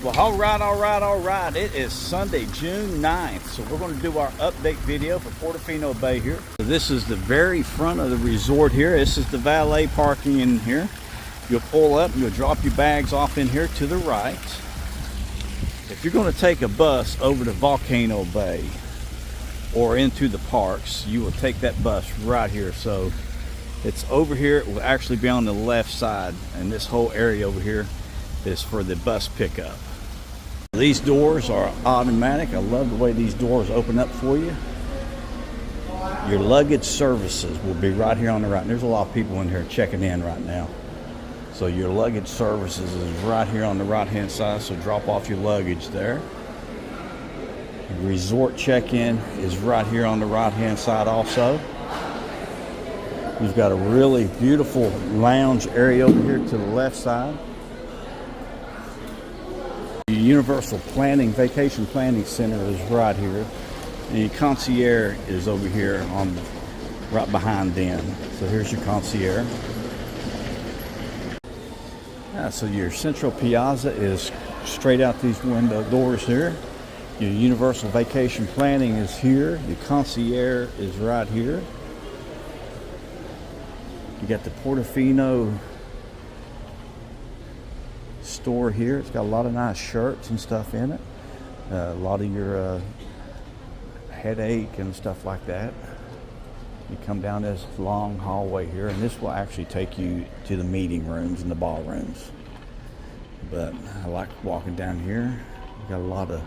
Well, all right. It is Sunday, June 9th. So we're going to do our update video for Portofino Bay here. So this is the very front of the resort here. This is the valet parking in here. You'll pull up and you'll drop your bags off in here to the right. If you're going to take a bus over to Volcano Bay or into the parks, you will take that bus right here. So it's over here. It will actually be on the left side, and this whole area over here is for the bus pickup. These doors are automatic. I love the way these doors open up for you. Your luggage services will be right here on the right. And there's a lot of people in here checking in right now. So your luggage services is right here on the right hand side, so drop off your luggage there. Your resort check-in is right here on the right hand side also. You've got a really beautiful lounge area over here to the left side. The Universal Planning, Vacation Planning Center is right here. And your concierge is over here on right behind them. So here's your concierge. So your central piazza is straight out these window doors here. Your Universal Vacation Planning is here. Your concierge is right here. You got the Portofino store here. It's got a lot of nice shirts and stuff in it. A lot of your headache and stuff like that. You come down this long hallway here, and this will actually take you to the meeting rooms and the ballrooms. But I like walking down here. We've got a lot of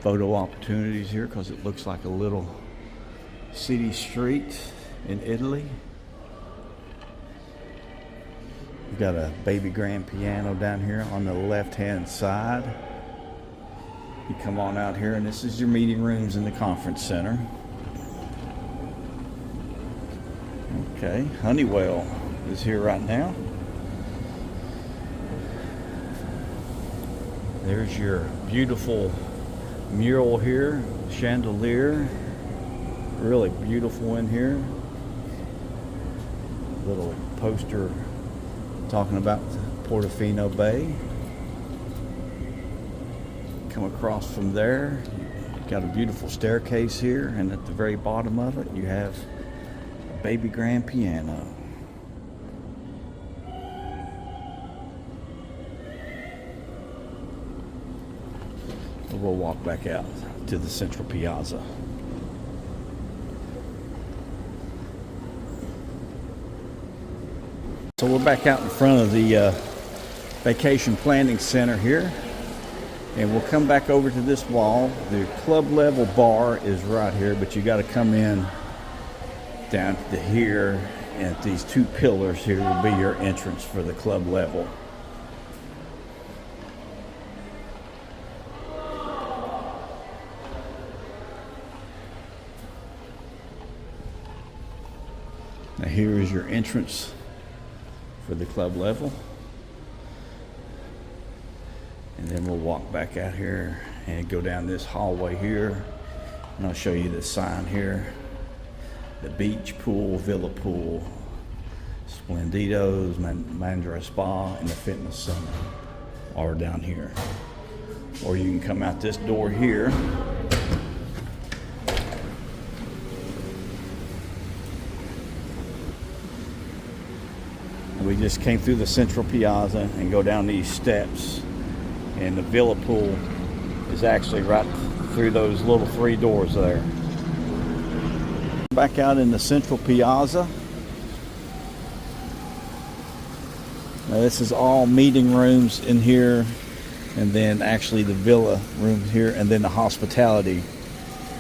photo opportunities here because it looks like a little city street in Italy. We've got a baby grand piano down here on the left hand side. You come on out here, and this is your meeting rooms in the conference center. Okay, Honeywell is here right now. There's your beautiful mural here, chandelier. Really beautiful in here. Little poster talking about Portofino Bay. Come across from there, you've got a beautiful staircase here, and at the very bottom of it you have a baby grand piano. We'll walk back out to the central piazza. So we're back out in front of the Vacation Planning Center here, and we'll come back over to this wall. The club level bar is right here, but you got to come in down to here, and these two pillars here will be your entrance for the club level. Now here is your entrance for the club level. And then we'll walk back out here and go down this hallway here. And I'll show you the sign here. The beach pool, villa pool, Splendido's, Mandra Spa, and the fitness center are down here. Or you can come out this door here. We just came through the central piazza and go down these steps, and the villa pool is actually right through those little three doors there. Back out in the central piazza. Now this is all meeting rooms in here, and then actually the villa room here, and then the hospitality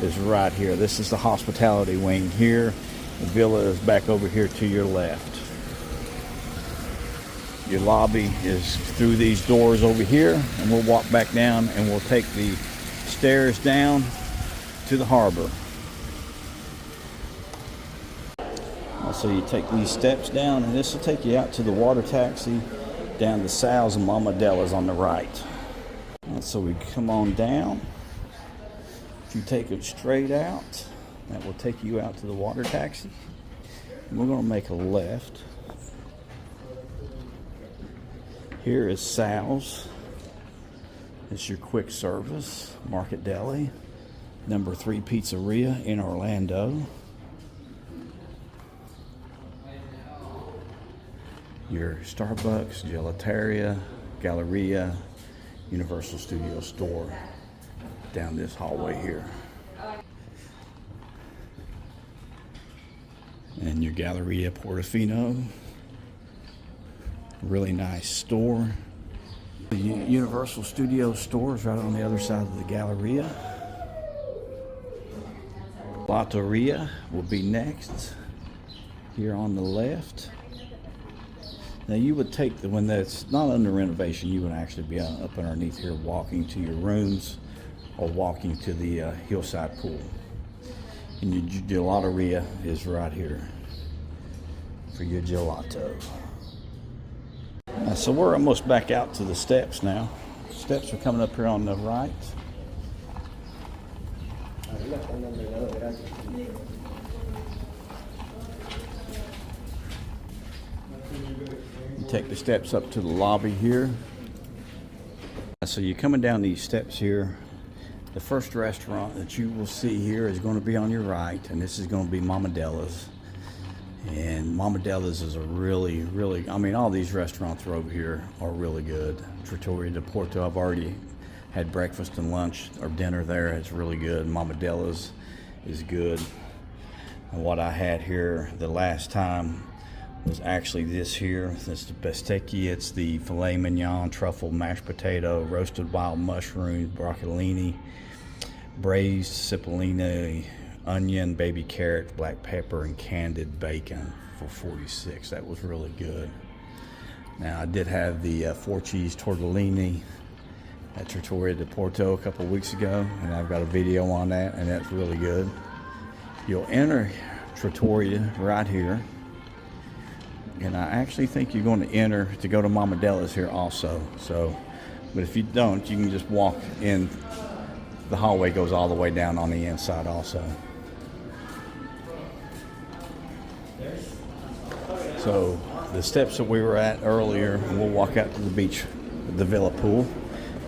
is right here. This is the hospitality wing here. The villa is back over here to your left. Your lobby is through these doors over here, and we'll walk back down and we'll take the stairs down to the harbor. So you take these steps down, and this will take you out to the water taxi down to Sal's and Mama Della's on the right. And so we come on down. If you take it straight out, that will take you out to the water taxi. And we're going to make a left. Here is Sal's. It's your quick service Market Deli, number 3 Pizzeria in Orlando. Your Starbucks, Gelateria, Galleria, Universal Studio store down this hallway here. And your Galleria Portofino, really nice store. The Universal Studio store is right on the other side of the Galleria. Lotteria will be next here on the left. Now you would take the one that's not under renovation, you would actually be up underneath here walking to your rooms or walking to the hillside pool. And your gelateria is right here for your gelato. So we're almost back out to the steps now. Steps are coming up here on the right. You take the steps up to the lobby here. So you're coming down these steps here. The first restaurant that you will see here is going to be on your right, and this is going to be Mama Della's. And Mama Della's is a really, I mean, all these restaurants are over here are really good. Trattoria del Porto, I've already had breakfast and lunch or dinner there. It's really good. Mama Della's is good. And what I had here the last time was actually this here. This is the bistecchi. It's the filet mignon, truffle, mashed potato, roasted wild mushrooms, broccolini, braised cipollini, onion, baby carrot, black pepper, and candied bacon for $46. That was really good. Now I did have the 4-cheese tortellini at Trattoria del Porto a couple weeks ago, and I've got a video on that, and that's really good. You'll enter Trattoria right here, and I actually think you're going to enter to go to Mama Della's here also. So, but if you don't, you can just walk in. The hallway goes all the way down on the inside also. So the steps that we were at earlier, and we'll walk out to the beach, the Villa pool,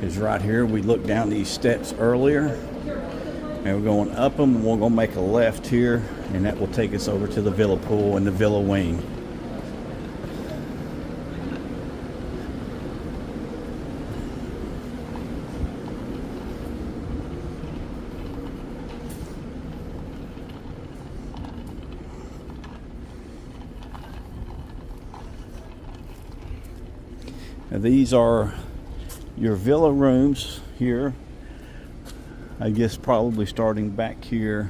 is right here. We looked down these steps earlier, and we're going up them, and we're going to make a left here, and that will take us over to the Villa pool and the Villa wing. Now these are your villa rooms here. I guess probably starting back here,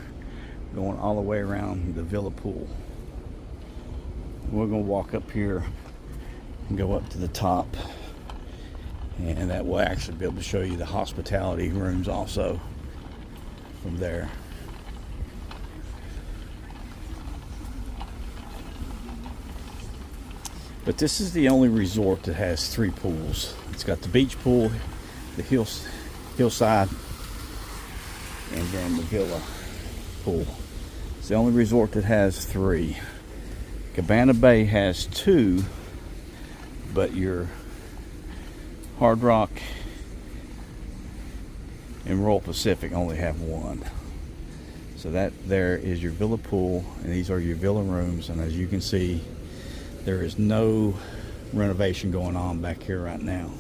going all the way around the villa pool. We're going to walk up here and go up to the top, and that will actually be able to show you the hospitality rooms also from there. But this is the only resort that has 3 pools. It's got the beach pool, the hillside, and then the villa pool. It's the only resort that has 3. Cabana Bay has 2, but your Hard Rock and Royal Pacific only have 1. So that there is your villa pool, and these are your villa rooms. And as you can see, there is no renovation going on back here right now.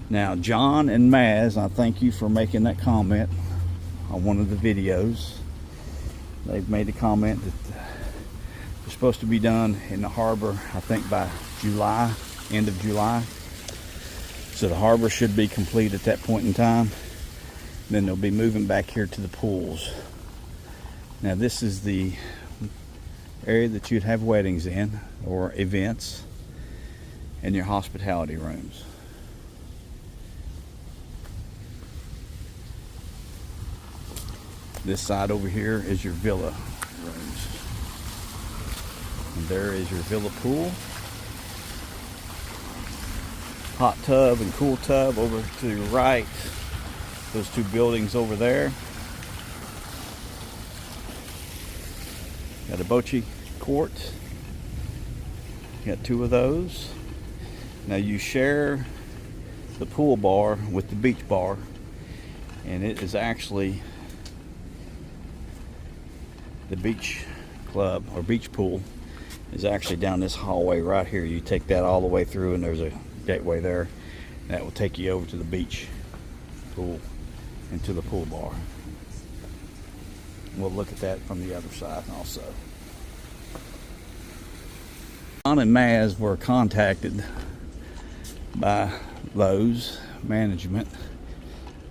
Now, John and Maz, I thank you for making that comment on one of the videos. They've made a comment that they're supposed to be done in the harbor, I think by July, end of July. So the harbor should be complete at that point in time. Then they'll be moving back here to the pools. Now this is the area that you'd have weddings in or events, and your hospitality rooms. This side over here is your villa rooms, and there is your villa pool, hot tub and cool tub over to your right. Those 2 buildings over there. Got a bocce court. Got 2 of those. Now you share the pool bar with the beach bar, and it is actually the beach club or beach pool is actually down this hallway right here. You take that all the way through, and there's a gateway there that will take you over to the beach pool and to the pool bar. We'll look at that from the other side also. John and Maz were contacted by Lowe's management,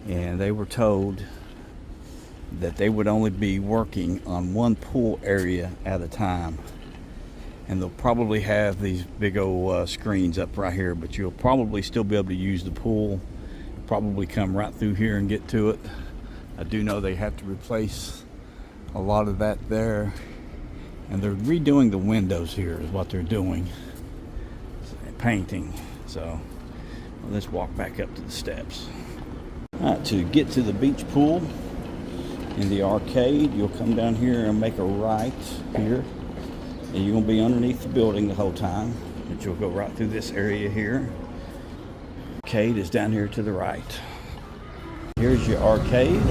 and they were told that they would only be working on one pool area at a time, and they'll probably have these big old screens up right here, but you'll probably still be able to use the pool, probably come right through here and get to it. I do know they have to replace a lot of that there, and they're redoing the windows here is what they're doing, painting. So let's walk back up to the steps. All right, to get to the beach pool in the arcade, you'll come down here and make a right here, and you're going to be underneath the building the whole time, but you'll go right through this area here. Arcade is down here to the right. Here's your arcade.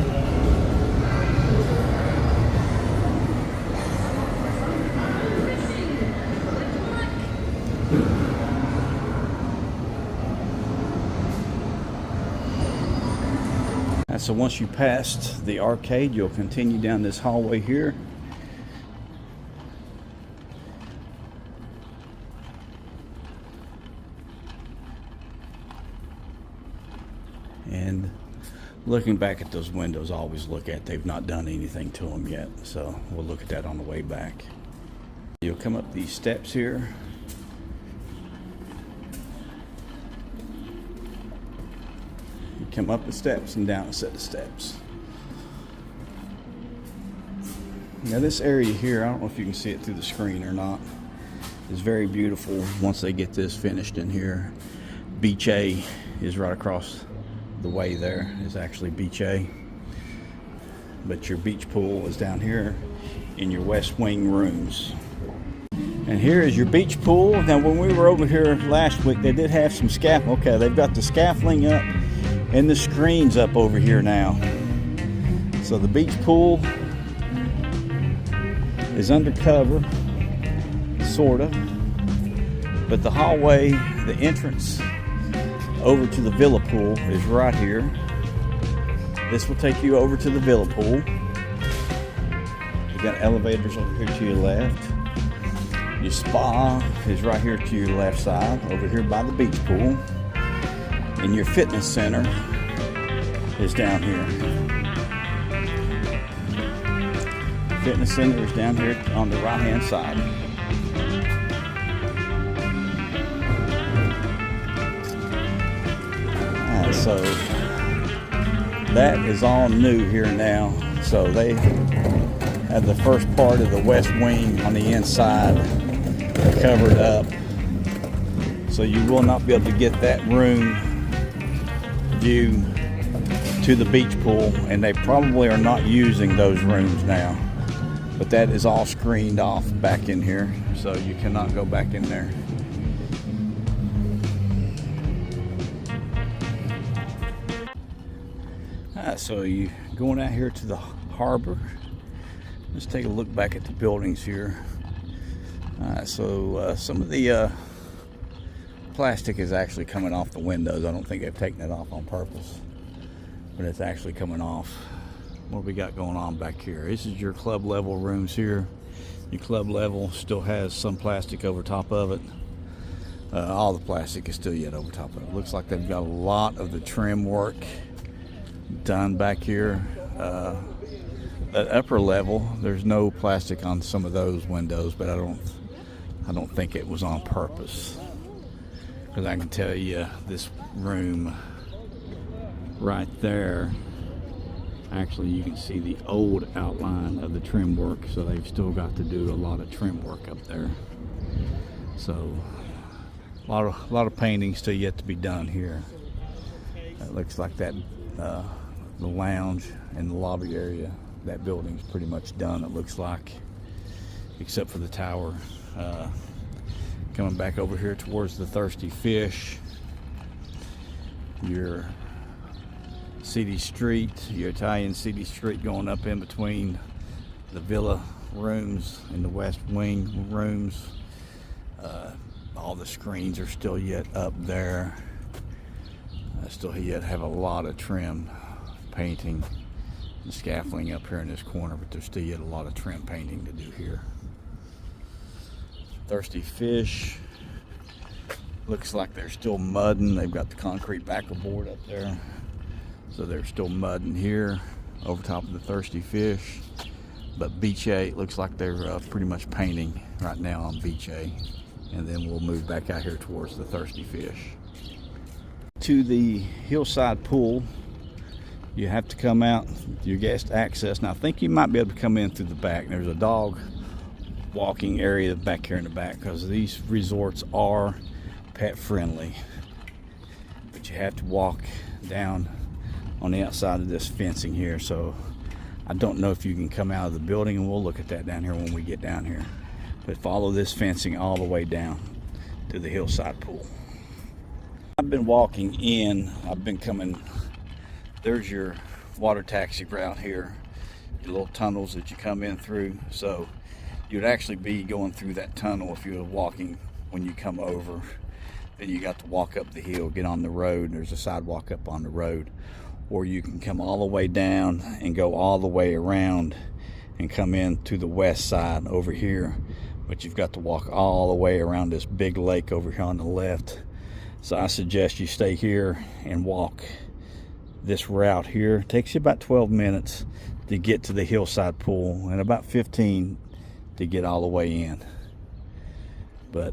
So once you passed the arcade, you'll continue down this hallway here. And looking back at those windows, I always look at, they've not done anything to them yet. So we'll look at that on the way back. You'll come up these steps here. Come up the steps and down a set of steps. Now this area here, I don't know if you can see it through the screen or not, is very beautiful once they get this finished in here. Beach A is right across the way there, is actually Beach A. But your beach pool is down here in your west wing rooms. And here is your beach pool. Now when we were over here last week, they did have some scaffolding. Okay, they've got the scaffolding up and the screens up over here now. So the beach pool is undercover, sort of. But the hallway, the entrance over to the villa pool is right here. This will take you over to the villa pool. You got elevators over here to your left. Your spa is right here to your left side, over here by the beach pool. And your fitness center is down here. Fitness center is down here on the right hand side. So that is all new here now. So they have the first part of the west wing on the inside covered up. So you will not be able to get that room view to the beach pool, and they probably are not using those rooms now, but that is all screened off back in here, so you cannot go back in there. Alright, so you going out here to the harbor. Let's take a look back at the buildings here. Alright, so some of the plastic is actually coming off the windows. I don't think they've taken it off on purpose, but it's actually coming off. What we got going on back here? This is your club level rooms here. Your club level still has some plastic over top of it. All the plastic is still yet over top of it. Looks like they've got a lot of the trim work done back here. At upper level, there's no plastic on some of those windows, but I don't think it was on purpose. Because I can tell you, this room right there, actually you can see the old outline of the trim work, so they've still got to do a lot of trim work up there. So a lot of painting still yet to be done here. It looks like that the lounge and the lobby area, that building's pretty much done, it looks like, except for the tower. Coming back over here towards the Thirsty Fish, your city street, your Italian city street going up in between the villa rooms and the west wing rooms. All the screens are still yet up there. I still yet have a lot of trim painting and scaffolding up here in this corner, but there's still yet a lot of trim painting to do here. Thirsty Fish, looks like they're still mudding. They've got the concrete backer board up there, so they're still mudding here over top of the Thirsty Fish. But Beach A, it looks like they're pretty much painting right now on Beach A, and then we'll move back out here towards the Thirsty Fish. To the hillside pool, you have to come out your guest access. Now I think you might be able to come in through the back. There's a dog walking area back here in the back, because these resorts are pet friendly, but you have to walk down on the outside of this fencing here. So I don't know if you can come out of the building, and we'll look at that down here when we get down here. But follow this fencing all the way down to the hillside pool. I've been walking in, I've been coming, there's your water taxi route here, your little tunnels that you come in through. So you'd actually be going through that tunnel if you were walking when you come over. Then you got to walk up the hill, get on the road. There's a sidewalk up on the road. Or you can come all the way down and go all the way around and come in to the west side over here. But you've got to walk all the way around this big lake over here on the left. So I suggest you stay here and walk this route here. It takes you about 12 minutes to get to the hillside pool, and about 15 to get all the way in. But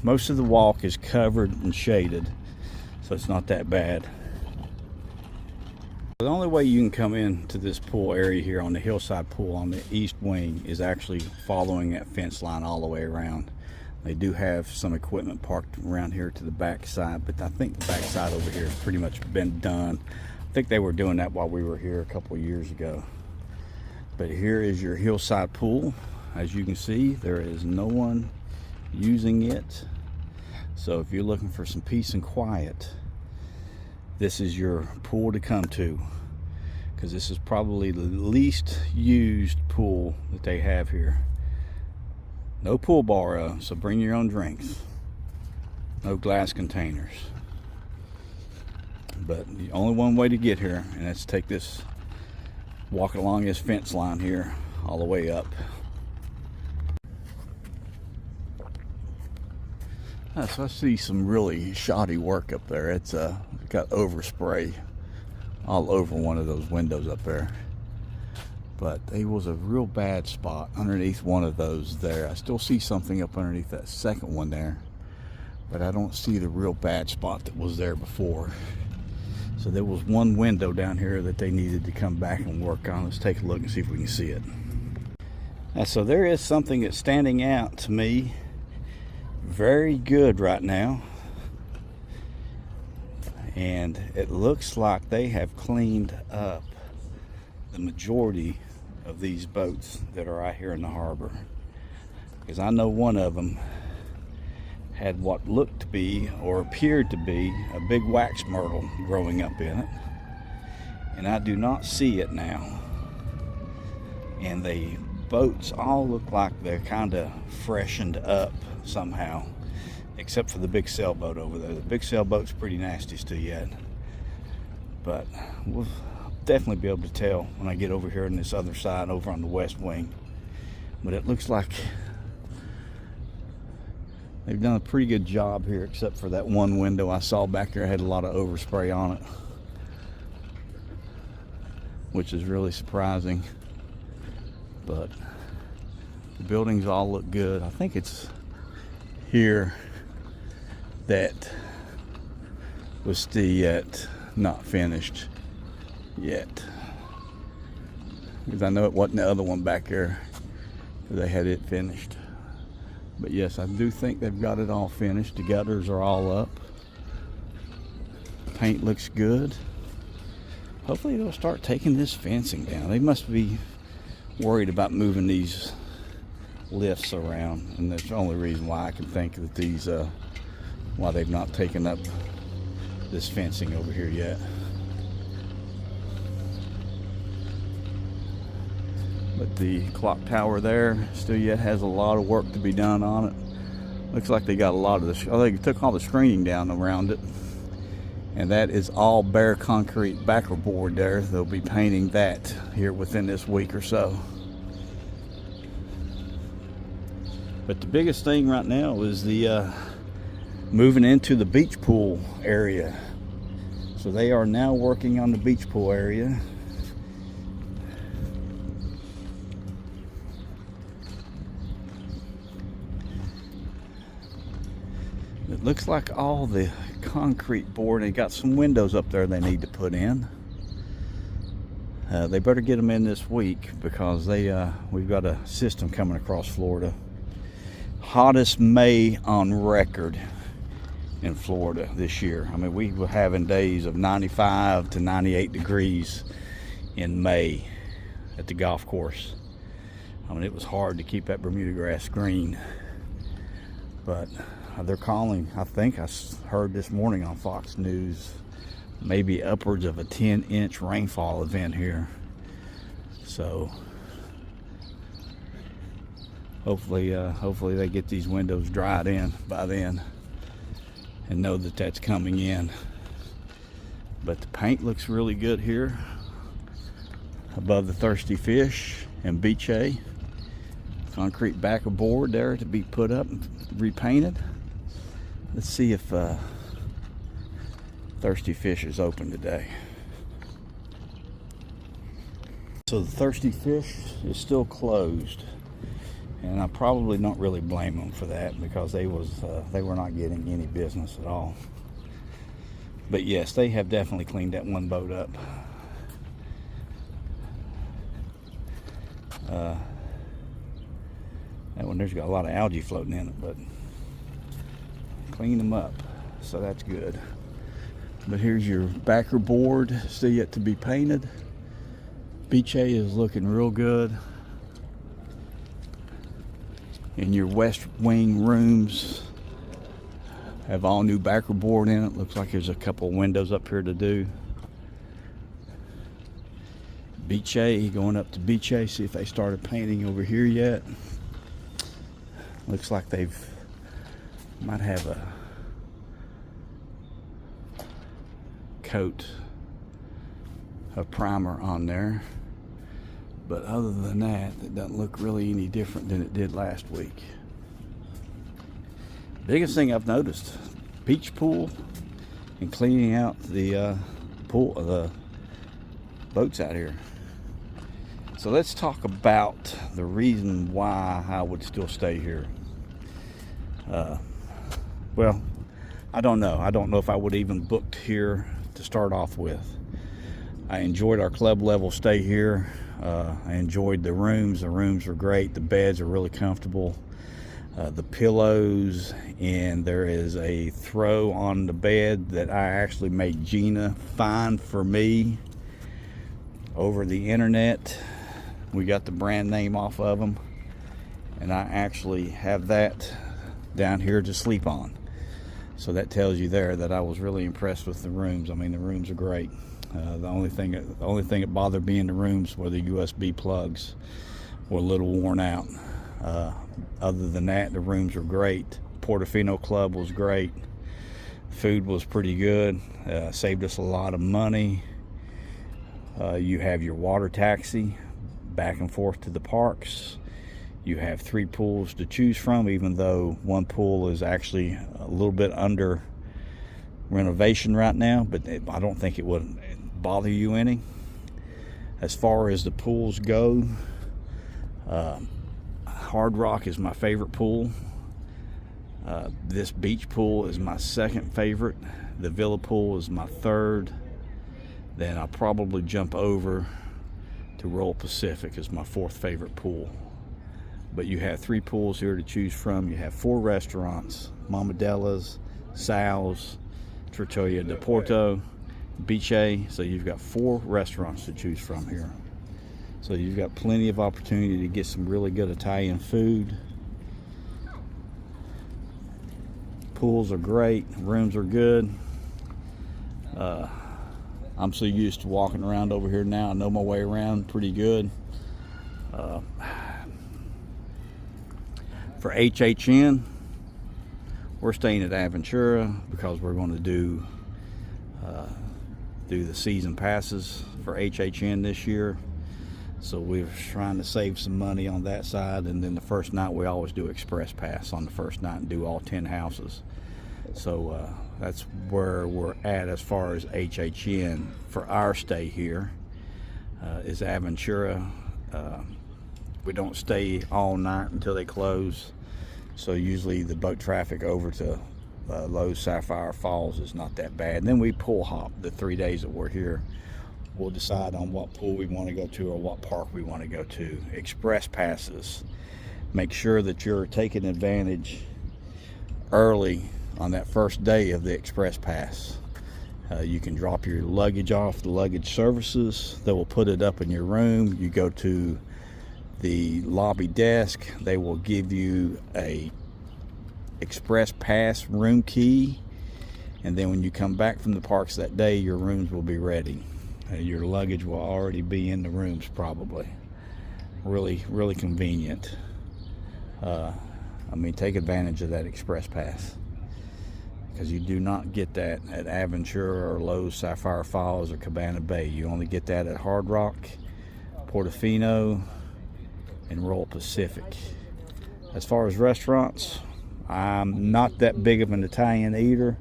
most of the walk is covered and shaded, so it's not that bad. The only way you can come into this pool area here on the hillside pool on the east wing is actually following that fence line all the way around. They do have some equipment parked around here to the back side, but I think the back side over here has pretty much been done. I think they were doing that while we were here a couple of years ago. But here is your hillside pool. As you can see, there is no one using it. So if you're looking for some peace and quiet, this is your pool to come to, because this is probably the least used pool that they have here. No pool bar, so bring your own drinks. No glass containers. But the only one way to get here, and that's take this, walk along this fence line here all the way up. So I see some really shoddy work up there. It's got overspray all over one of those windows up there. But there was a real bad spot underneath one of those there. I still see something up underneath that second one there, but I don't see the real bad spot that was there before. So there was one window down here that they needed to come back and work on. Let's take a look and see if we can see it. So there is something that's standing out to me very good right now, and it looks like they have cleaned up the majority of these boats that are out here in the harbor, because I know one of them had what looked to be or appeared to be a big wax myrtle growing up in it, and I do not see it now. And the boats all look like they're kind of freshened up somehow, except for the big sailboat over there. The big sailboat's pretty nasty still yet, but we'll definitely be able to tell when I get over here on this other side over on the west wing. But it looks like they've done a pretty good job here, except for that one window I saw back there had a lot of overspray on it, which is really surprising. But the buildings all look good. I think it's here that was still yet not finished yet, because I know it wasn't the other one back there, they had it finished. But yes, I do think they've got it all finished. The gutters are all up, paint looks good. Hopefully they'll start taking this fencing down. They must be worried about moving these lifts around, and that's the only reason why I can think that these why they've not taken up this fencing over here yet. But the clock tower there still yet has a lot of work to be done on it. Looks like they got a lot of this. Oh, they took all the screening down around it. And that is all bare concrete backer board there. They'll be painting that here within this week or so. But the biggest thing right now is the moving into the beach pool area. So they are now working on the beach pool area. It looks like all the concrete board, they got some windows up there they need to put in. They better get them in this week because we've got a system coming across Florida. Hottest May on record in Florida this year. I mean, we were having days of 95 to 98 degrees in May at the golf course. I mean, it was hard to keep that Bermuda grass green. But they're calling, I think I heard this morning on Fox News, maybe upwards of a 10-inch rainfall event here. So hopefully they get these windows dried in by then and know that that's coming in. But the paint looks really good here above the Thirsty Fish and Beach A. Concrete backer board there to be put up and repainted. Let's see if Thirsty Fish is open today. So the Thirsty Fish is still closed, and I probably don't really blame them for that because they were not getting any business at all. But yes, they have definitely cleaned that one boat up. That one there's got a lot of algae floating in it, but clean them up, so that's good. But here's your backer board, still yet to be painted. Beach A is looking real good. And your west wing rooms have all new backer board in it. Looks like there's a couple windows up here to do. Beach A, going up to Beach A, see if they started painting over here yet. Looks like they've might have a coat of primer on there, but other than that, it doesn't look really any different than it did last week. Biggest thing I've noticed, beach pool and cleaning out the the boats out here. So let's talk about the reason why I would still stay here. Well, I don't know. I don't know if I would even booked here to start off with. I enjoyed our club level stay here. I enjoyed the rooms. The rooms are great. The beds are really comfortable. The pillows, and there is a throw on the bed that I actually made Gina find for me over the internet. We got the brand name off of them, and I actually have that down here to sleep on. So that tells you there that I was really impressed with the rooms. I mean, the rooms are great. The only thing that bothered me in the rooms were the USB plugs were a little worn out. Other than that, the rooms were great. Portofino Club was great. Food was pretty good. Saved us a lot of money. You have your water taxi back and forth to the parks. You have 3 pools to choose from, even though one pool is actually a little bit under renovation right now, but I don't think it would bother you any. As far as the pools go, Hard Rock is my favorite pool. This beach pool is my second favorite. The Villa pool is my third. Then I'll probably jump over to Royal Pacific as my fourth favorite pool. But you have 3 pools here to choose from. You have 4 restaurants: Mamadella's, Sal's, Trattoria de Porto, Beach A. So you've got 4 restaurants to choose from here. So you've got plenty of opportunity to get some really good Italian food. Pools are great, rooms are good. I'm so used to walking around over here now. I know my way around pretty good. For HHN, we're staying at Aventura because we're going to do the season passes for HHN this year. So we're trying to save some money on that side, and then the first night we always do express pass on the first night and do all 10 houses. So that's where we're at as far as HHN for our stay here. Is Aventura. We don't stay all night until they close, so usually the boat traffic over to Lowe's Sapphire Falls is not that bad. And then we pool hop the 3 days that we're here. We'll decide on what pool we want to go to or what park we want to go to. Express passes, make sure that you're taking advantage early on that first day of the express pass. You can drop your luggage off the luggage services. They will put it up in your room. You go to the lobby desk, they will give you a express pass room key, and then when you come back from the parks that day, your rooms will be ready. Your luggage will already be in the rooms probably. Really convenient. I mean, take advantage of that express pass, because you do not get that at Aventura or Lowe's Sapphire Falls or Cabana Bay. You only get that at Hard Rock, Portofino, and Royal Pacific. As far as restaurants, I'm not that big of an Italian eater.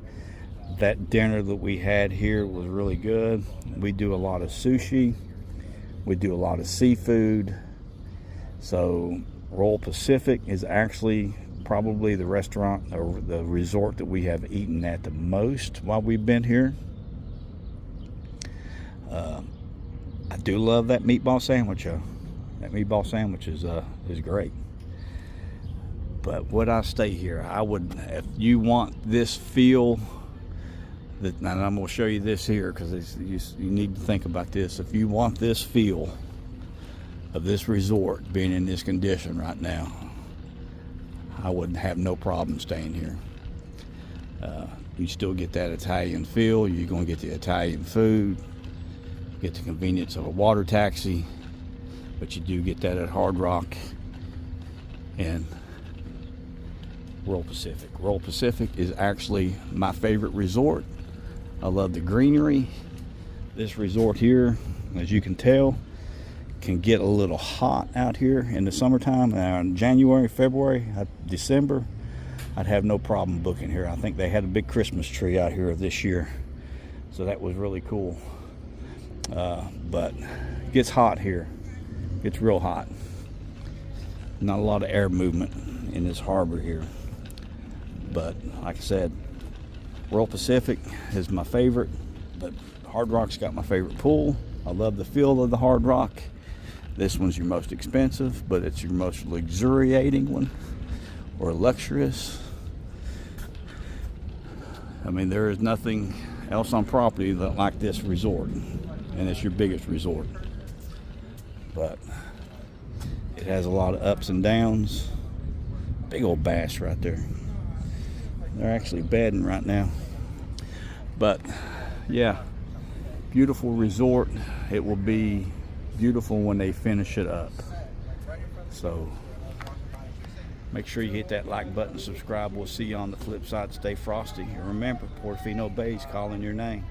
That dinner that we had here was really good. We do a lot of sushi. We do a lot of seafood. So Royal Pacific is actually probably the restaurant or the resort that we have eaten at the most while we've been here. I do love that meatball sandwich. That meatball sandwich is great. But would I stay here? I would. If you want this feel, and I'm going to show you this here, because you need to think about this. If you want this feel of this resort being in this condition right now, I would have no problem staying here. You still get that Italian feel. You're going to get the Italian food, get the convenience of a water taxi, but you do get that at Hard Rock and Royal Pacific. Royal Pacific is actually my favorite resort. I love the greenery. This resort here, as you can tell, can get a little hot out here in the summertime. In January, February, December, I'd have no problem booking here. I think they had a big Christmas tree out here this year, so that was really cool. But it gets hot here. It's real hot. Not a lot of air movement in this harbor here. But like I said, Royal Pacific is my favorite, but Hard Rock's got my favorite pool. I love the feel of the Hard Rock. This one's your most expensive, but it's your most luxuriating one, or luxurious. I mean, there is nothing else on property that like this resort, and it's your biggest resort. But it has a lot of ups and downs. Big old bass right there. They're actually bedding right now. But yeah, beautiful resort. It will be beautiful when they finish it up. So make sure you hit that like button, subscribe. We'll see you on the flip side. Stay frosty, and remember, Portofino Bay's calling your name.